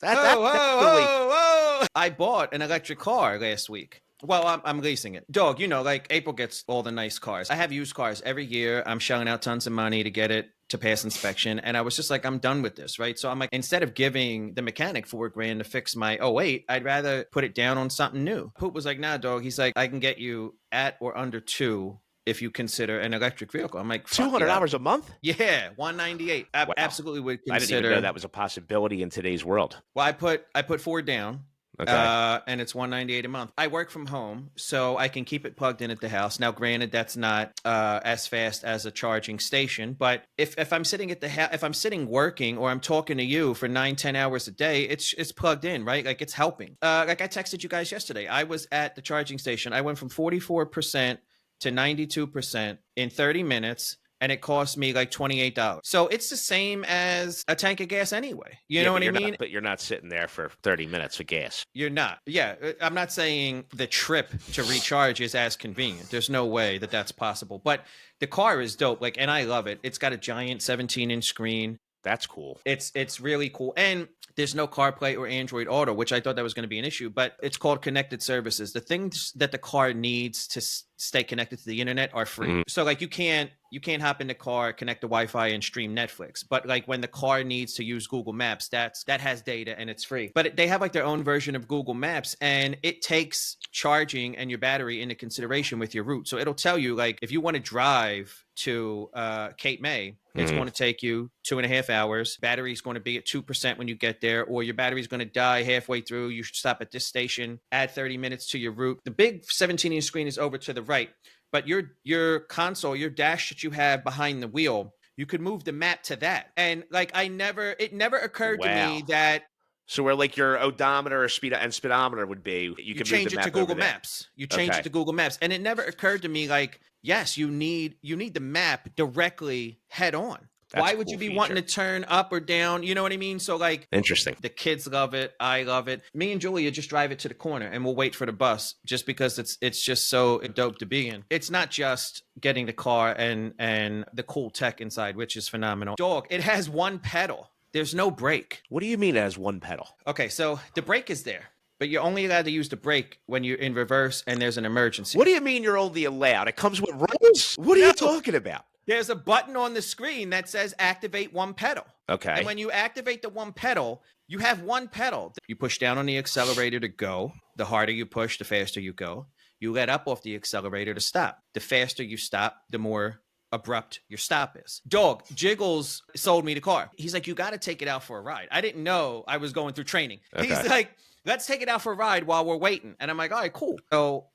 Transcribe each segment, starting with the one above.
That definitely. Whoa. I bought an electric car last week. Well, I'm leasing it. Dog, like April gets all the nice cars. I have used cars every year. I'm shelling out tons of money to get it to pass inspection. And I was just like, I'm done with this, right? So I'm like, instead of giving the mechanic $4,000 to fix my '08, I'd rather put it down on something new. Poop was like, nah, dog. He's like, I can get you at or under two if you consider an electric vehicle. I'm like, fuck yeah. $200 a month? Yeah, 198. Wow. Absolutely would consider. I didn't even know that was a possibility in today's world. Well, I put four down. Okay. And it's $198 a month. I work from home, so I can keep it plugged in at the house. Now, granted, that's not as fast as a charging station, but if I'm sitting at the if I'm sitting working or I'm talking to you for 9-10 hours a day, it's plugged in, right? Like it's helping. Like I texted you guys yesterday. I was at the charging station. I went from 44% to 92% in 30 minutes. And it cost me like $28. So it's the same as a tank of gas anyway. You know what I mean? But you're not sitting there for 30 minutes for gas. You're not. Yeah. I'm not saying the trip to recharge is as convenient. There's no way that that's possible. But the car is dope. Like, and I love it. It's got a giant 17-inch screen. That's cool. It's really cool. And there's no CarPlay or Android Auto, which I thought that was going to be an issue, but it's called connected services. The things that the car needs to stay connected to the internet are free. Mm-hmm. So like you can't hop in the car, connect to Wi-Fi and stream Netflix. But like when the car needs to use Google Maps, that has data and it's free. But they have like their own version of Google Maps and it takes charging and your battery into consideration with your route. So it'll tell you like if you want to drive to Cape May, it's going to take you 2.5 hours. Battery's going to be at 2% when you get there, or your battery's going to die halfway through. You should stop at this station, add 30 minutes to your route. The big 17-inch screen is over to the right, but your console, your dash that you have behind the wheel, you could move the map to that. And like it never occurred to me that. So where like your odometer or speedometer would be, you can change it to Google Maps. You change it to Google Maps. And it never occurred to me like, yes, you need the map directly head on. Why would you be wanting to turn up or down? You know what I mean? So like, interesting. The kids love it. I love it. Me and Julia just drive it to the corner and we'll wait for the bus just because it's just so dope to be in. It's not just getting the car and the cool tech inside, which is phenomenal. Dog, it has one pedal. There's no brake. What do you mean it has one pedal? Okay, so the brake is there, but you're only allowed to use the brake when you're in reverse and there's an emergency. What do you mean you're only allowed? It comes with rules? What are you talking about? There's a button on the screen that says activate one pedal. Okay. And when you activate the one pedal, you have one pedal. You push down on the accelerator to go. The harder you push, the faster you go. You let up off the accelerator to stop. The faster you stop, the more abrupt your stop is. Dog, Jiggles sold me the car. He's like, you got to take it out for a ride. I didn't know I was going through training. Okay. He's like, let's take it out for a ride while we're waiting. And I'm like, all right, cool. So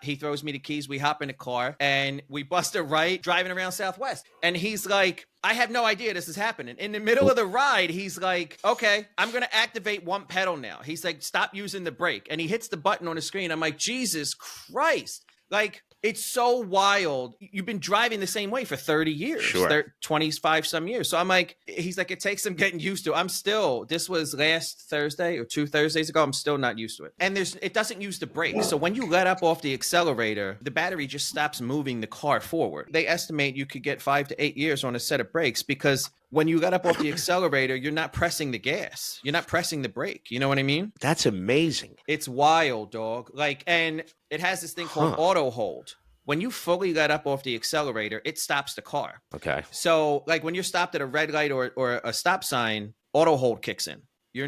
he throws me the keys. We hop in the car and we bust a right driving around Southwest. And he's like, I have no idea this is happening. In the middle of the ride, he's like, okay, I'm going to activate one pedal now. He's like, stop using the brake. And he hits the button on the screen. I'm like, Jesus Christ. Like, it's so wild. You've been driving the same way for 30 years, sure. 25 some years. So I'm like, he's like, it takes some getting used to. This was last Thursday or 2 Thursdays ago. I'm still not used to it. And it doesn't use the brake. So when you let up off the accelerator, the battery just stops moving the car forward. They estimate you could get 5 to 8 years on a set of brakes because when you got up off the accelerator, you're not pressing the gas. You're not pressing the brake. You know what I mean? That's amazing. It's wild, dog. Like, and it has this thing called auto hold. When you fully let up off the accelerator, it stops the car. Okay. So like when you're stopped at a red light or a stop sign, auto hold kicks in. Your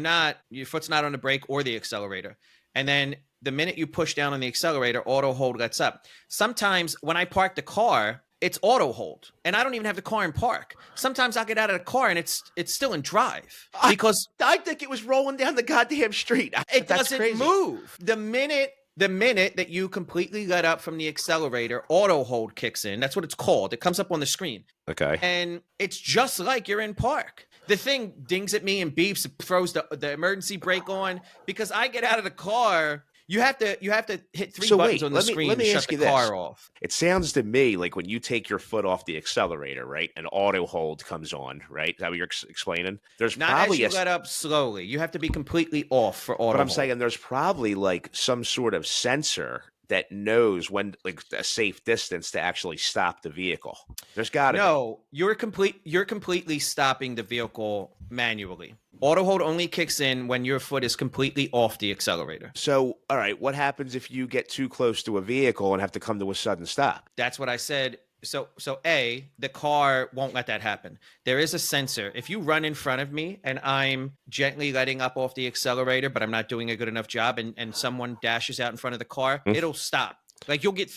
foot's not on the brake or the accelerator. And then the minute you push down on the accelerator, auto hold lets up. Sometimes when I park the car, it's auto hold, and I don't even have the car in park. Sometimes I'll get out of the car and it's still in drive because I think it was rolling down the goddamn street. It doesn't move. The minute that you completely let up from the accelerator, auto hold kicks in. That's what it's called. It comes up on the screen. Okay. And it's just like you're in park. The thing dings at me and beeps, throws the emergency brake on because I get out of the car. You have to hit three buttons on the screen to shut the car off. It sounds to me like when you take your foot off the accelerator, right, and auto hold comes on, right? Is that what you're explaining? There's not probably as you let up slowly. You have to be completely off for auto hold. But I'm saying there's probably like some sort of sensor that knows when, like, a safe distance to actually stop the vehicle. There's got to be. No, you're completely stopping the vehicle manually. Auto hold only kicks in when your foot is completely off the accelerator. So, all right, what happens if you get too close to a vehicle and have to come to a sudden stop? That's what I said. So A, the car won't let that happen. There is a sensor. If you run in front of me and I'm gently letting up off the accelerator, but I'm not doing a good enough job, and someone dashes out in front of the car, it'll stop. Like you'll get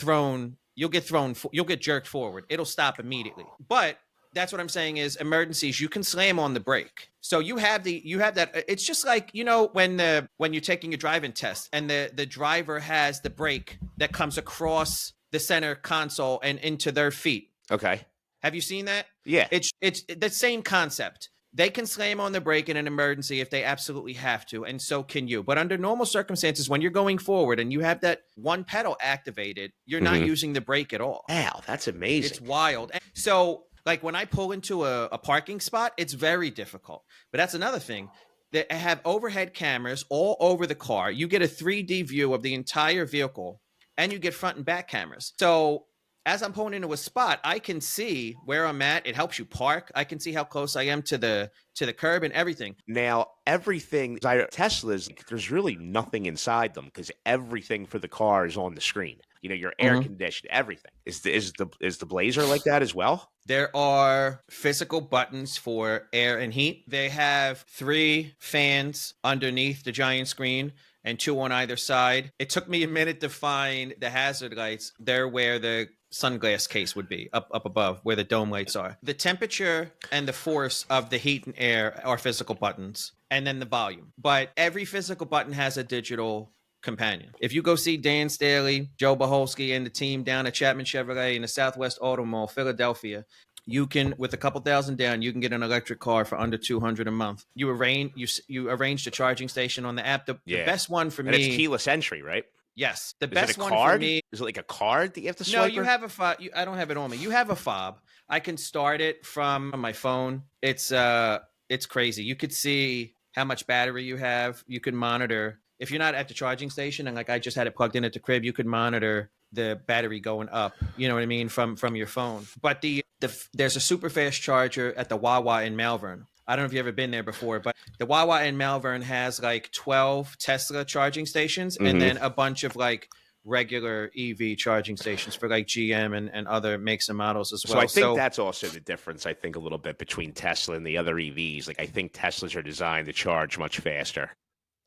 jerked forward. It'll stop immediately. But that's what I'm saying is emergencies, you can slam on the brake. So you have that. It's just like, when you're taking a driving test and the driver has the brake that comes across the center console and into their feet. Okay. Have you seen that? Yeah. It's the same concept. They can slam on the brake in an emergency if they absolutely have to, and so can you. But under normal circumstances, when you're going forward and you have that one pedal activated, you're not using the brake at all. Wow, that's amazing. It's wild. So, like when I pull into a parking spot, it's very difficult. But that's another thing. They have overhead cameras all over the car. You get a 3D view of the entire vehicle, and you get front and back cameras. So as I'm pulling into a spot, I can see where I'm at. It helps you park. I can see how close I am to the curb and everything. Now, everything Teslas, there's really nothing inside them because everything for the car is on the screen. Your air conditioned, everything. Is the Blazer like that as well? There are physical buttons for air and heat. They have 3 fans underneath the giant screen and 2 on either side. It took me a minute to find the hazard lights. They're where the sunglass case would be, up above where the dome lights are. The temperature and the force of the heat and air are physical buttons, and then the volume. But every physical button has a digital companion. If you go see Dan Staley, Joe Baholsky, and the team down at Chapman Chevrolet in the Southwest Auto Mall, Philadelphia, you can, with a couple thousand down, you can get an electric car for under $200 a month. You arrange the charging station on the app. The best one for me. And it's keyless entry, right? Yes, the Is best it a one card? for me. Is it like a card that you have to swipe? No, you have a fob. I don't have it on me. You have a fob. I can start it from my phone. It's crazy. You could see how much battery you have. You can monitor. If you're not at the charging station, and like I just had it plugged in at the crib, you could monitor the battery going up. You know what I mean, from your phone. But there's a super fast charger at the Wawa in Malvern. I don't know if you've ever been there before, but the Wawa in Malvern has like 12 Tesla charging stations and then a bunch of like regular EV charging stations for like GM and other makes and models as well. So I think that's also the difference, I think, a little bit between Tesla and the other EVs. Like I think Teslas are designed to charge much faster.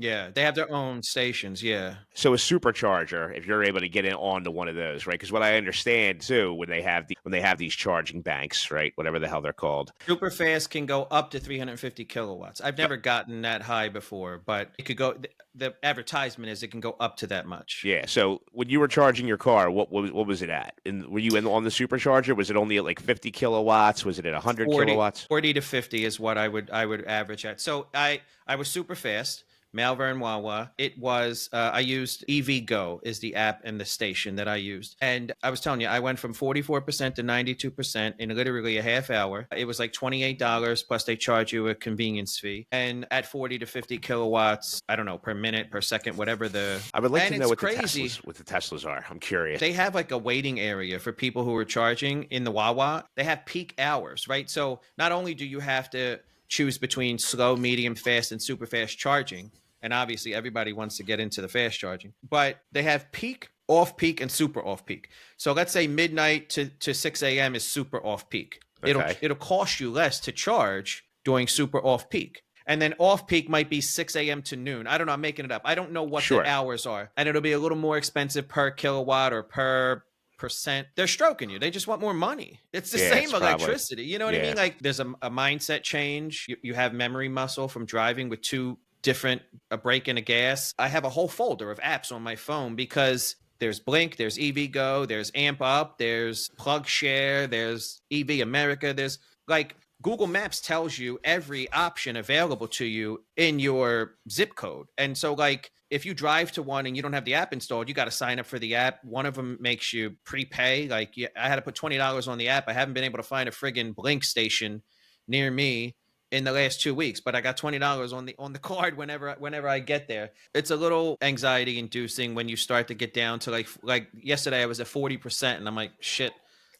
Yeah, they have their own stations, yeah. So a supercharger, if you're able to get in onto one of those, right? Because what I understand too, when they have these charging banks, right, whatever the hell they're called, super fast can go up to 350 kilowatts. I've never gotten that high before, but it could go. The advertisement is it can go up to that much. Yeah. So when you were charging your car, what was it at? And were you on the supercharger? Was it only at like 50 kilowatts? Was it at 100 kilowatts? 40 to 50 is what I would average at. So I was super fast. Malvern Wawa. It was, I used EVgo is the app and the station that I used. And I was telling you, I went from 44% to 92% in literally a half hour. It was like $28 plus they charge you a convenience fee. And at 40 to 50 kilowatts, I don't know, per minute, per second, whatever I would like to know what crazy. the Teslas are. I'm curious. They have like a waiting area for people who are charging in the Wawa. They have peak hours, right? So not only do you have to choose between slow, medium, fast, and super fast charging. And obviously everybody wants to get into the fast charging, but they have peak, off peak, and super off peak. So let's say midnight to 6 a.m. is super off peak. Okay. It'll cost you less to charge during super off peak. And then off peak might be 6 a.m. to noon. I don't know. I'm making it up. I don't know what the hours are. And it'll be a little more expensive per kilowatt or per percent. They're stroking you. They just want more money. It's the same electricity. You know what I mean? Like there's a mindset change. You have memory muscle from driving with 2 different, a brake and a gas. I have a whole folder of apps on my phone because there's Blink, there's EVgo, there's Amp Up, there's Plug Share, there's EV America. There's like Google Maps tells you every option available to you in your zip code. And so like if you drive to one and you don't have the app installed, you got to sign up for the app. One of them makes you prepay. Like I had to put $20 on the app. I haven't been able to find a friggin' Blink station near me in the last 2 weeks, but I got $20 on the card whenever I get there. It's a little anxiety inducing when you start to get down to like yesterday I was at 40% and I'm like, shit,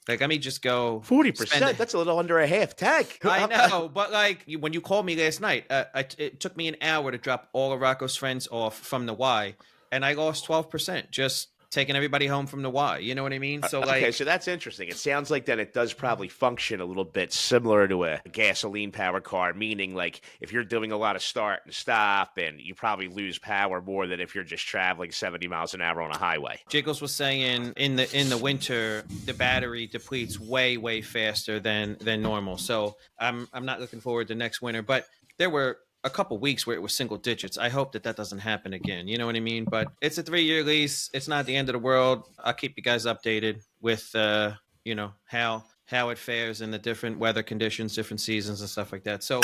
Like, let me just go 40%. That's a little under a half tank. I know, but like when you called me last night, it took me an hour to drop all of Rocco's friends off from the Y, and I lost 12% just taking everybody home from the Y. You know what I mean? So like, Okay, so that's interesting. It sounds like then it does probably function a little bit similar to a gasoline powered car, meaning like if you're doing a lot of start and stop, and you probably lose power more than if you're just traveling 70 miles an hour on a highway. Jiggles was saying in the winter the battery depletes way faster than normal. So I'm not looking forward to next winter, but there were a couple weeks where it was single digits. I hope that doesn't happen again. You know what I mean? But it's a 3-year lease. It's not the end of the world. I'll keep you guys updated with you know, how it fares in the different weather conditions, different seasons and stuff like that. So